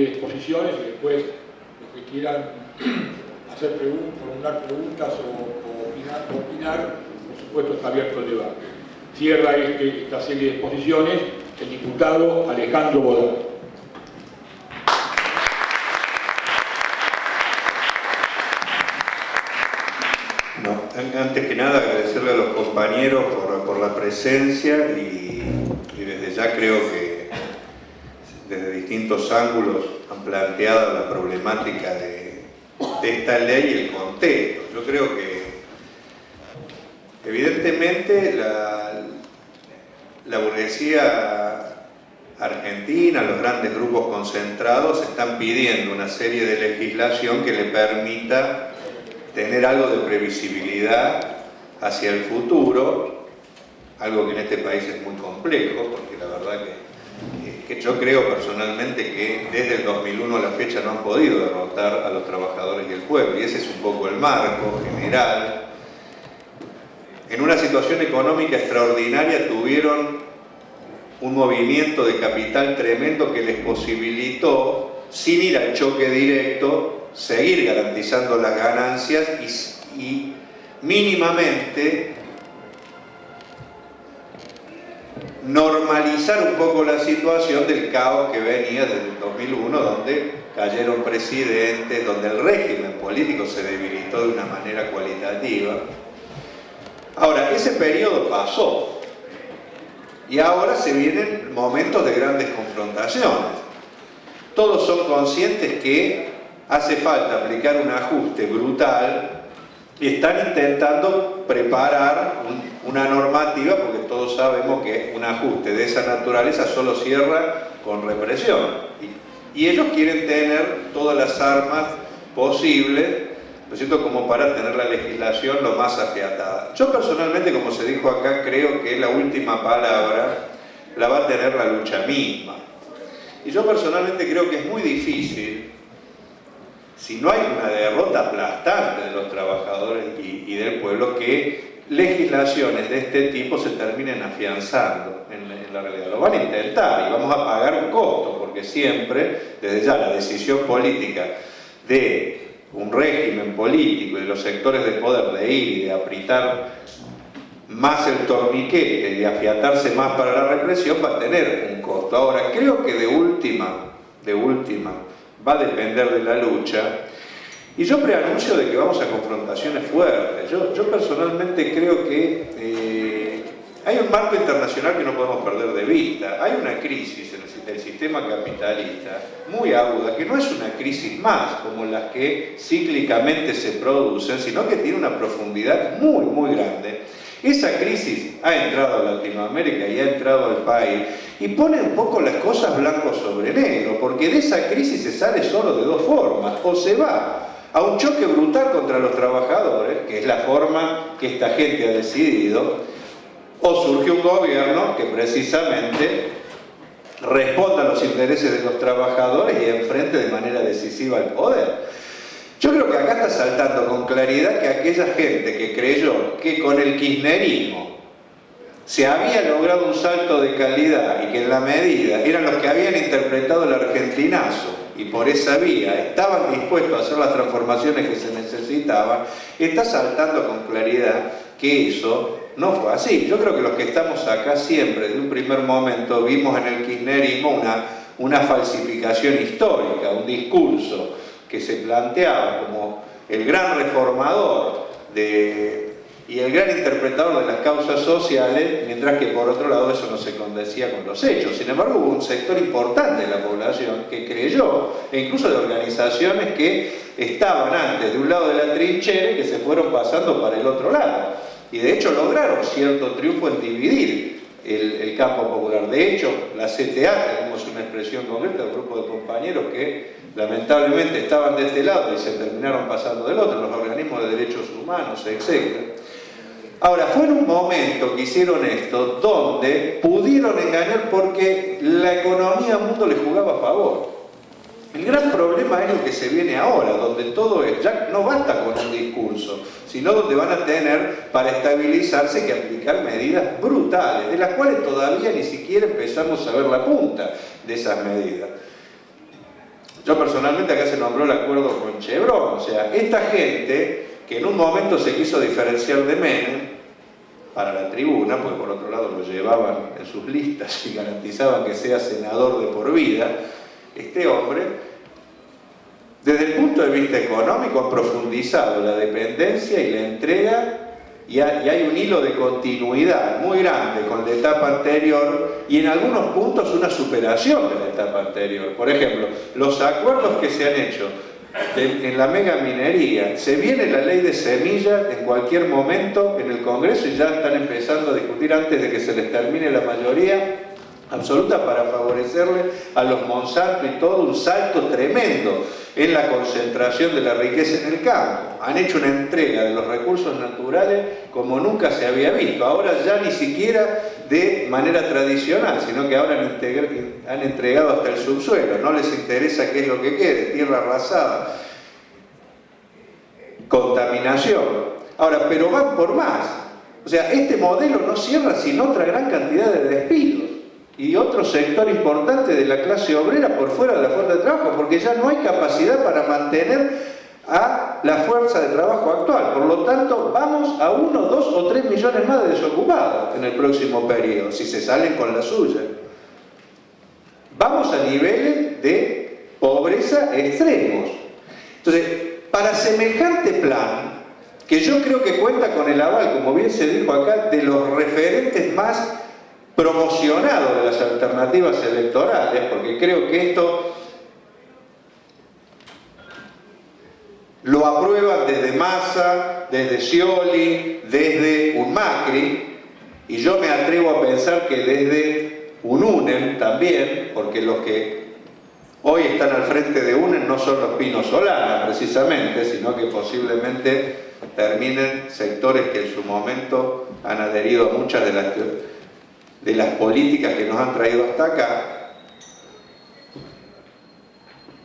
exposiciones y después los que quieran hacer preguntas, formular preguntas o opinar, por supuesto está abierto el debate. Cierra esta serie de exposiciones el diputado Alejandro Bodar. Antes que nada agradecerle a los compañeros por la presencia y desde ya creo que desde distintos ángulos han planteado la problemática de esta ley y el contexto. Yo creo que evidentemente la burguesía argentina, los grandes grupos concentrados están pidiendo una serie de legislación que le permita tener algo de previsibilidad hacia el futuro, algo que en este país es muy complejo, porque la verdad que yo creo personalmente que desde el 2001 a la fecha no han podido derrotar a los trabajadores y el pueblo, y ese es un poco el marco general. En una situación económica extraordinaria tuvieron un movimiento de capital tremendo que les posibilitó, sin ir al choque directo, seguir garantizando las ganancias y mínimamente normalizar un poco la situación del caos que venía desde el 2001, donde cayeron presidentes, donde el régimen político se debilitó de una manera cualitativa. Ahora, ese periodo pasó y ahora se vienen momentos de grandes confrontaciones. Todos son conscientes que hace falta aplicar un ajuste brutal y están intentando preparar una normativa, porque todos sabemos que un ajuste de esa naturaleza solo cierra con represión. Y ellos quieren tener todas las armas posibles, ¿no es cierto?, como para tener la legislación lo más afiatada. Yo personalmente, como se dijo acá, creo que la última palabra la va a tener la lucha misma. Y yo personalmente creo que es muy difícil, si no hay una derrota aplastante de los trabajadores y del pueblo, que legislaciones de este tipo se terminen afianzando en la realidad. Lo van a intentar y vamos a pagar un costo, porque siempre, desde ya, la decisión política de un régimen político y de los sectores de poder de ir y de apretar más el torniquete y de afiatarse más para la represión va a tener un costo. Ahora, creo que de última va a depender de la lucha, y yo preanuncio de que vamos a confrontaciones fuertes. Yo personalmente creo que hay un marco internacional que no podemos perder de vista. Hay una crisis en el sistema capitalista muy aguda, que no es una crisis más como las que cíclicamente se producen, sino que tiene una profundidad muy, muy grande. Esa crisis ha entrado a Latinoamérica y ha entrado al país y pone un poco las cosas blanco sobre negro, porque de esa crisis se sale solo de dos formas: o se va a un choque brutal contra los trabajadores, que es la forma que esta gente ha decidido, o surge un gobierno que precisamente responda a los intereses de los trabajadores y enfrente de manera decisiva al poder. Yo creo que acá está saltando con claridad que aquella gente que creyó que con el kirchnerismo se había logrado un salto de calidad y que en la medida eran los que habían interpretado el argentinazo y por esa vía estaban dispuestos a hacer las transformaciones que se necesitaban, está saltando con claridad que eso no fue así. Yo creo que los que estamos acá siempre, desde un primer momento, vimos en el kirchnerismo una falsificación histórica, un discurso que se planteaba como el gran reformador y el gran interpretador de las causas sociales, mientras que por otro lado eso no se condecía con los hechos. Sin embargo, hubo un sector importante de la población que creyó, e incluso de organizaciones que estaban antes de un lado de la trinchera y que se fueron pasando para el otro lado. Y de hecho lograron cierto triunfo en dividir el campo popular. De hecho, la CTA, tenemos una expresión concreta, un grupo de compañeros que lamentablemente estaban de este lado y se terminaron pasando del otro, los organismos de derechos humanos, etc. Ahora, fue en un momento que hicieron esto donde pudieron engañar porque la economía al mundo les jugaba a favor. El gran problema es lo que se viene ahora, donde todo es, ya no basta con un discurso, sino donde van a tener para estabilizarse que aplicar medidas brutales, de las cuales todavía ni siquiera empezamos a ver la punta de esas medidas. Yo personalmente acá se nombró el acuerdo con Chevron, o sea, esta gente que en un momento se quiso diferenciar de Menem para la tribuna, porque por otro lado lo llevaban en sus listas y garantizaban que sea senador de por vida, este hombre, desde el punto de vista económico, ha profundizado la dependencia y la entrega, y hay un hilo de continuidad muy grande con la etapa anterior y en algunos puntos una superación de la etapa anterior. Por ejemplo, los acuerdos que se han hecho en la mega minería, se viene la ley de semillas en cualquier momento en el Congreso y ya están empezando a discutir antes de que se les termine la mayoría absoluta para favorecerle a los Monsanto y todo un salto tremendo en la concentración de la riqueza en el campo. Han hecho una entrega de los recursos naturales como nunca se había visto. Ahora ya ni siquiera de manera tradicional, sino que ahora han entregado hasta el subsuelo. No les interesa qué es lo que quede, tierra arrasada, contaminación. Ahora, pero van por más. O sea, este modelo no cierra sin otra gran cantidad de despidos y otro sector importante de la clase obrera por fuera de la fuerza de trabajo, porque ya no hay capacidad para mantener a la fuerza de trabajo actual. Por lo tanto, vamos a 1, 2 o 3 millones más de desocupados en el próximo periodo, si se salen con la suya. Vamos a niveles de pobreza extremos. Entonces, para semejante plan, que yo creo que cuenta con el aval, como bien se dijo acá, de los referentes más promocionado de las alternativas electorales, porque creo que esto lo aprueban desde Massa, desde Scioli, desde un Macri, y yo me atrevo a pensar que desde un UNEM también, porque los que hoy están al frente de UNEM no son los Pino Solana precisamente, sino que posiblemente terminen sectores que en su momento han adherido a muchas de las políticas que nos han traído hasta acá.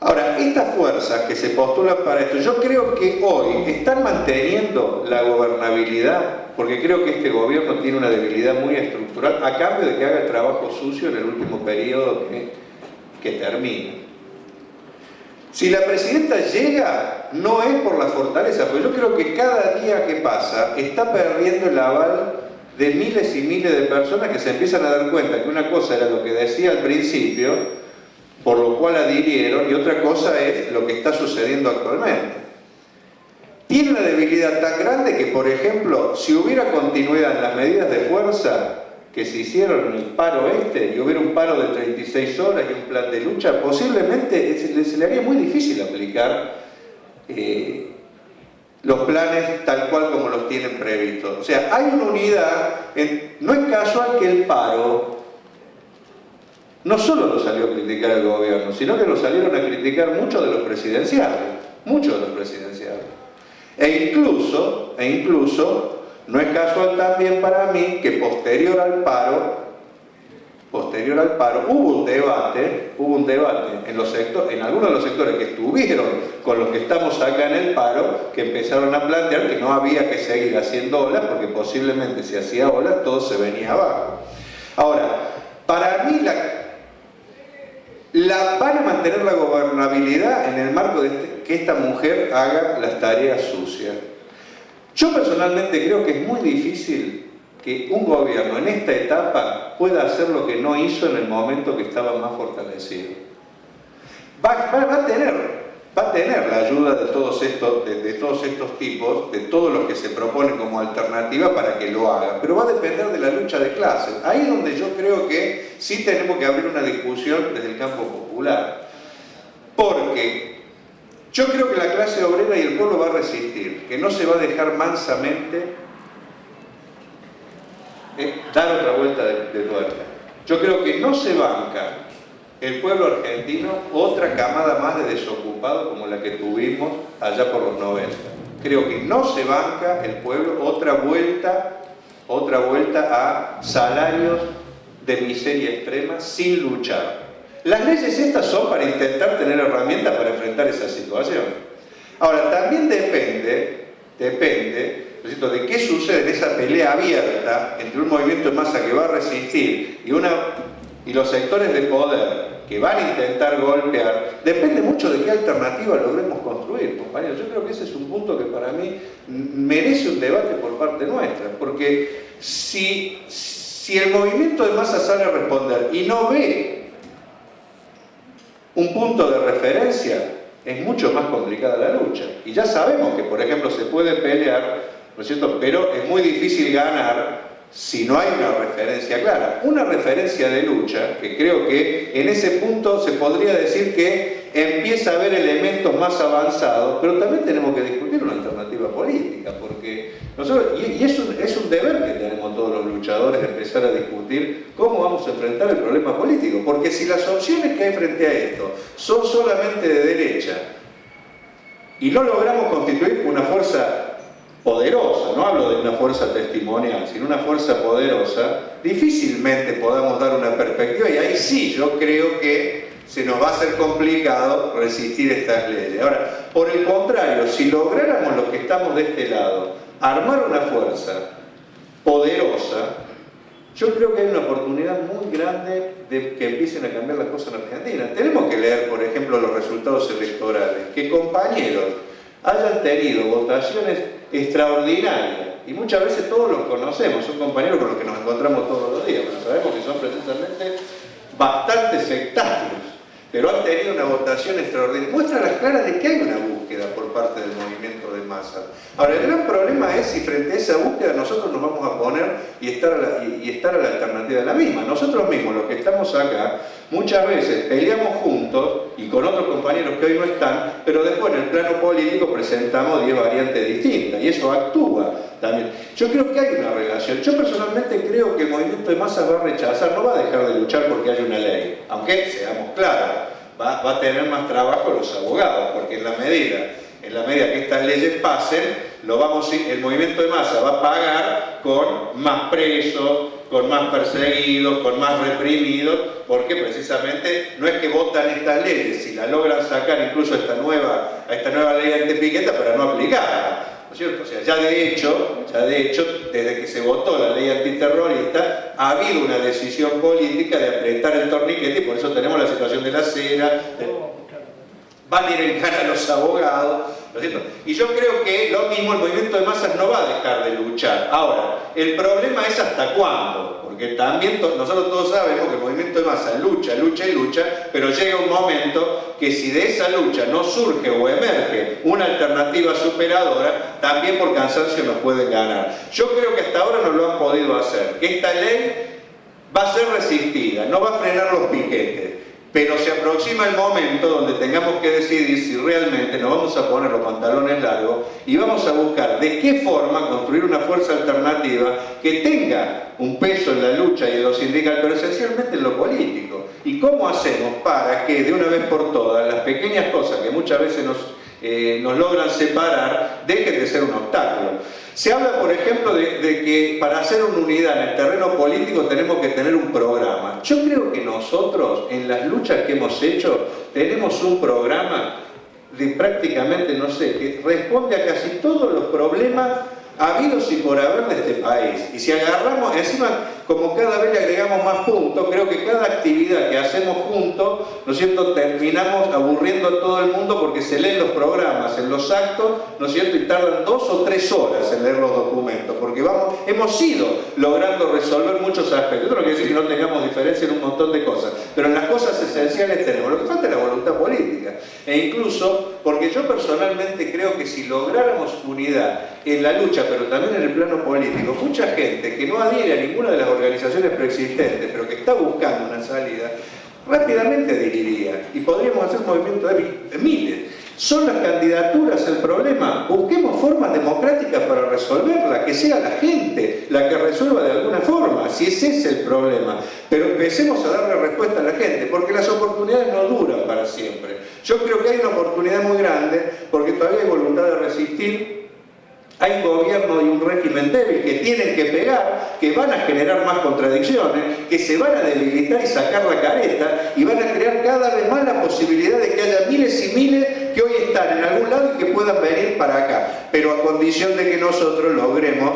Ahora, estas fuerzas que se postulan para esto, yo creo que hoy están manteniendo la gobernabilidad, porque creo que este gobierno tiene una debilidad muy estructural, a cambio de que haga el trabajo sucio en el último periodo que termina. Si la presidenta llega, no es por la fortaleza, porque yo creo que cada día que pasa está perdiendo el aval de miles y miles de personas que se empiezan a dar cuenta que una cosa era lo que decía al principio, por lo cual adhirieron, y otra cosa es lo que está sucediendo actualmente. Tiene una debilidad tan grande que, por ejemplo, si hubiera continuidad en las medidas de fuerza que se hicieron en el paro y hubiera un paro de 36 horas y un plan de lucha, posiblemente se le haría muy difícil aplicar los planes tal cual como los tienen previstos. O sea, hay una unidad, no es casual que el paro no solo lo salió a criticar el gobierno, sino que lo salieron a criticar muchos de los presidenciales, E incluso, no es casual también para mí que posterior al paro, hubo un debate en algunos de los sectores que estuvieron con los que estamos acá en el paro, que empezaron a plantear que no había que seguir haciendo olas, porque posiblemente si hacía olas todo se venía abajo. Ahora, para mí van a mantener la gobernabilidad en el marco de que esta mujer haga las tareas sucias. Yo personalmente creo que es muy difícil que un gobierno en esta etapa pueda hacer lo que no hizo en el momento que estaba más fortalecido. Va a tener la ayuda de todos estos tipos, de todos los que se proponen como alternativa para que lo hagan, pero va a depender de la lucha de clases. Ahí es donde yo creo que sí tenemos que abrir una discusión desde el campo popular, porque yo creo que la clase obrera y el pueblo va a resistir, que no se va a dejar mansamente dar otra vuelta de tuerca. Yo creo que no se banca el pueblo argentino otra camada más de desocupados como la que tuvimos allá por los 90. Creo que no se banca el pueblo otra vuelta a salarios de miseria extrema sin luchar. Las leyes estas son para intentar tener herramientas para enfrentar esa situación. Ahora, también depende de qué sucede en esa pelea abierta entre un movimiento de masa que va a resistir y y los sectores de poder que van a intentar golpear, depende mucho de qué alternativa logremos construir, compañeros. Yo creo que ese es un punto que para mí merece un debate por parte nuestra, porque si el movimiento de masa sale a responder y no ve un punto de referencia, es mucho más complicada la lucha. Y ya sabemos que, por ejemplo, se puede pelear, ¿no es cierto?, pero es muy difícil ganar si no hay una referencia clara. Una referencia de lucha, que creo que en ese punto se podría decir que empieza a haber elementos más avanzados, pero también tenemos que discutir una alternativa política, porque nosotros, y es un deber que tenemos todos los luchadores, empezar a discutir cómo vamos a enfrentar el problema político, porque si las opciones que hay frente a esto son solamente de derecha, y no logramos constituir una fuerza poderosa, no hablo de una fuerza testimonial, sino una fuerza poderosa, difícilmente podamos dar una perspectiva, y ahí sí yo creo que se nos va a hacer complicado resistir estas leyes. Ahora, por el contrario, si lográramos los que estamos de este lado, armar una fuerza poderosa, yo creo que hay una oportunidad muy grande de que empiecen a cambiar las cosas en Argentina. Tenemos que leer, por ejemplo, los resultados electorales, que compañeros hayan tenido votaciones extraordinarias, y muchas veces todos los conocemos, son compañeros con los que nos encontramos todos los días, pero sabemos que son precisamente bastante sectarios, pero han tenido una votación extraordinaria. Muestra las claras de que hay una búsqueda por parte del movimiento de masa. Ahora, el gran problema es si frente a esa búsqueda nosotros nos vamos a poner y estar a la alternativa de la misma. Nosotros mismos, los que estamos acá, muchas veces peleamos juntos y con otros compañeros que hoy no están, pero después en el plano político presentamos 10 variantes distintas, y eso actúa también. Yo creo que hay una relación. Yo personalmente creo que el movimiento de masas va a rechazar, no va a dejar de luchar porque hay una ley, aunque seamos claros, va a tener más trabajo los abogados, porque en la medida que estas leyes pasen, el movimiento de masa va a pagar con más presos, con más perseguidos, con más reprimidos, porque precisamente no es que votan estas leyes, si la logran sacar incluso a esta nueva ley antipiqueta para no aplicarla, ¿no es cierto? O sea, ya de hecho, desde que se votó la ley antiterrorista, ha habido una decisión política de apretar el torniquete, y por eso tenemos la situación de la cera, van a ir en cara a los abogados, ¿no es cierto? Y yo creo que lo mismo, el movimiento de masas no va a dejar de luchar. Ahora, el problema es hasta cuándo, porque también nosotros todos sabemos que el movimiento de masas lucha, pero llega un momento que si de esa lucha no surge o emerge una alternativa superadora, también por cansancio nos pueden ganar. Yo creo que hasta ahora no lo han podido hacer, que esta ley va a ser resistida, no va a frenar los piquetes. Pero se aproxima el momento donde tengamos que decidir si realmente nos vamos a poner los pantalones largos y vamos a buscar de qué forma construir una fuerza alternativa que tenga un peso en la lucha y en lo sindical, pero esencialmente en lo político. ¿Y cómo hacemos para que de una vez por todas las pequeñas cosas que muchas veces nos logran separar dejen de ser un obstáculo? Se habla, por ejemplo, de que para hacer una unidad en el terreno político tenemos que tener un programa. Yo creo que nosotros, en las luchas que hemos hecho, tenemos un programa de prácticamente, no sé, que responde a casi todos los problemas habidos y por haber de este país. Y si agarramos, encima, como cada vez le agregamos más puntos, creo que cada actividad que hacemos juntos, ¿no es cierto?, terminamos aburriendo a todo el mundo porque se leen los programas en los actos, ¿no es cierto?, y tardan 2 o 3 horas en leer los documentos, porque hemos ido logrando resolver muchos aspectos. Esto no quiere decir que no tengamos diferencia en un montón de cosas, pero en las cosas esenciales tenemos. Lo que falta es la voluntad política. E incluso, porque yo personalmente creo que si lográramos unidad en la lucha, pero también en el plano político, mucha gente que no adhiere a ninguna de las organizaciones preexistentes, pero que está buscando una salida, rápidamente adheriría y podríamos hacer un movimiento de miles. ¿Son las candidaturas el problema? Busquemos formas democráticas para resolverla, que sea la gente la que resuelva de alguna forma, si ese es el problema. Pero empecemos a darle respuesta a la gente, porque las oportunidades no duran para siempre. Yo creo que hay una oportunidad muy grande, porque todavía hay voluntad de resistir. Hay un gobierno y un régimen débil que tienen que pegar, que van a generar más contradicciones, que se van a debilitar y sacar la careta, y van a crear cada vez más la posibilidad de que haya miles y miles que hoy están en algún lado y que puedan venir para acá, pero a condición de que nosotros logremos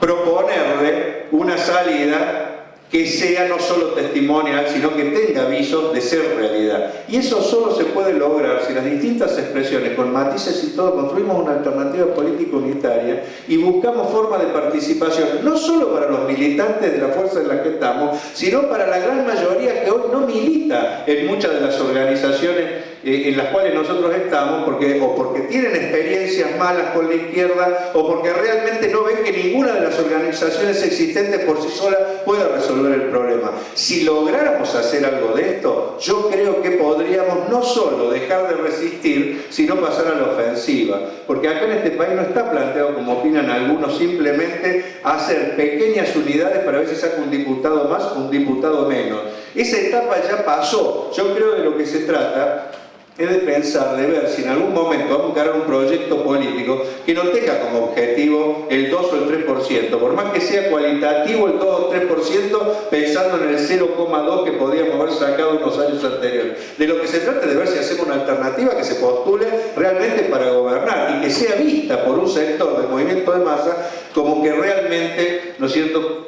proponerle una salida que sea no solo testimonial, sino que tenga visos de ser realidad. Y eso solo se puede lograr si las distintas expresiones, con matices y todo, construimos una alternativa política unitaria y buscamos formas de participación, no solo para los militantes de la fuerza en la que estamos, sino para la gran mayoría que hoy no milita en muchas de las organizaciones en las cuales nosotros estamos, o porque tienen experiencias malas con la izquierda, o porque realmente no ven que ninguna de las organizaciones existentes por sí sola pueda resolver el problema. Si lográramos hacer algo de esto, yo creo que podríamos no solo dejar de resistir, sino pasar a la ofensiva. Porque acá en este país no está planteado, como opinan algunos, simplemente hacer pequeñas unidades para ver si saca un diputado más o un diputado menos. Esa etapa ya pasó. Yo creo que de lo que se trata es de pensar, de ver si en algún momento vamos a encarar un proyecto político que no tenga como objetivo el 2 o el 3%, por más que sea cualitativo el 2 o el 3%, pensando en el 0,2 que podíamos haber sacado en los años anteriores. De lo que se trata es de ver si hacemos una alternativa que se postule realmente para gobernar y que sea vista por un sector del movimiento de masa como que realmente, ¿no es cierto?,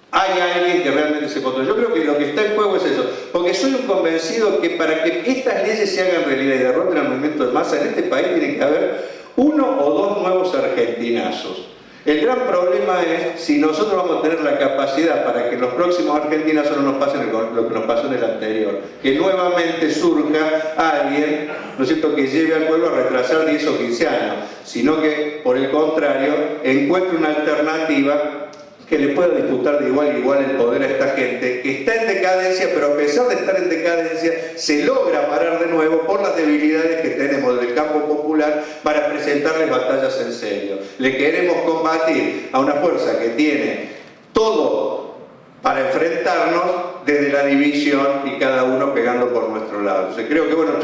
hay alguien que realmente se controla. Yo creo que lo que está en juego es eso, porque soy un convencido que para que estas leyes se hagan realidad y derroten al movimiento de masa, en este país tiene que haber 1 o 2 nuevos argentinazos. El gran problema es si nosotros vamos a tener la capacidad para que en los próximos argentinazos no nos pase lo que nos pasó en el anterior, que nuevamente surja alguien, ¿no es cierto?, que lleve al pueblo a retrasar 10 o 15 años, sino que, por el contrario, encuentre una alternativa que le pueda disputar de igual a igual el poder a esta gente que está en decadencia, pero a pesar de estar en decadencia se logra parar de nuevo por las debilidades que tenemos del campo popular para presentarles batallas en serio. Le queremos combatir a una fuerza que tiene todo para enfrentarnos desde la división y cada uno pegando por nuestro lado. Entonces creo que, bueno,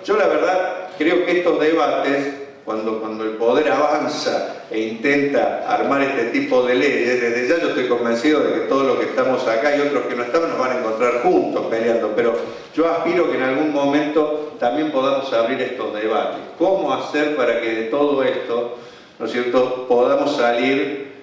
yo la verdad creo que estos debates, cuando el poder avanza e intenta armar este tipo de leyes, desde ya yo estoy convencido de que todos los que estamos acá y otros que no estamos nos van a encontrar juntos peleando, pero yo aspiro que en algún momento también podamos abrir estos debates. ¿Cómo hacer para que de todo esto, ¿no es cierto?, podamos salir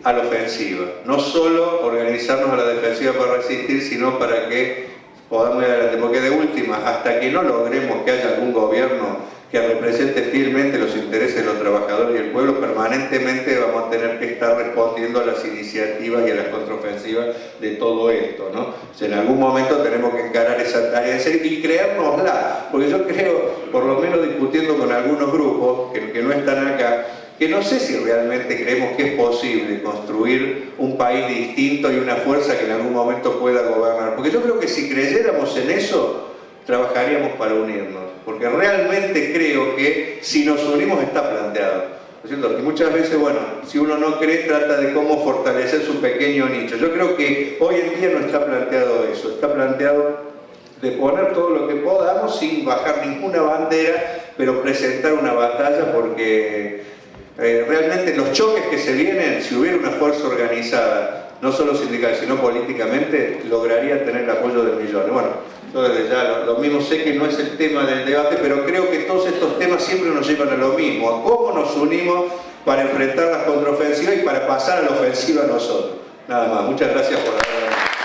a la ofensiva? No solo organizarnos a la defensiva para resistir, sino para que podamos ir adelante, porque de última, hasta que no logremos que haya algún gobierno que represente fielmente los intereses de los trabajadores y el pueblo, permanentemente vamos a tener que estar respondiendo a las iniciativas y a las contraofensivas de todo esto, ¿no? O sea, en algún momento tenemos que encarar esa tarea en serio y creérnosla, porque yo creo, por lo menos discutiendo con algunos grupos que no están acá, que no sé si realmente creemos que es posible construir un país distinto y una fuerza que en algún momento pueda gobernar, porque yo creo que si creyéramos en eso, trabajaríamos para unirnos, porque realmente creo que si nos unimos está planteado, ¿no es cierto? Que muchas veces, bueno, si uno no cree, trata de cómo fortalecer su pequeño nicho. Yo creo que hoy en día no está planteado eso, está planteado de poner todo lo que podamos sin bajar ninguna bandera, pero presentar una batalla, porque realmente los choques que se vienen, si hubiera una fuerza organizada, no solo sindical, sino políticamente, lograría tener el apoyo de millones. Bueno, yo desde ya lo mismo sé que no es el tema del debate, pero creo que todos estos temas siempre nos llevan a lo mismo, a cómo nos unimos para enfrentar las contraofensivas y para pasar a la ofensiva nosotros. Nada más, muchas gracias por haber venido.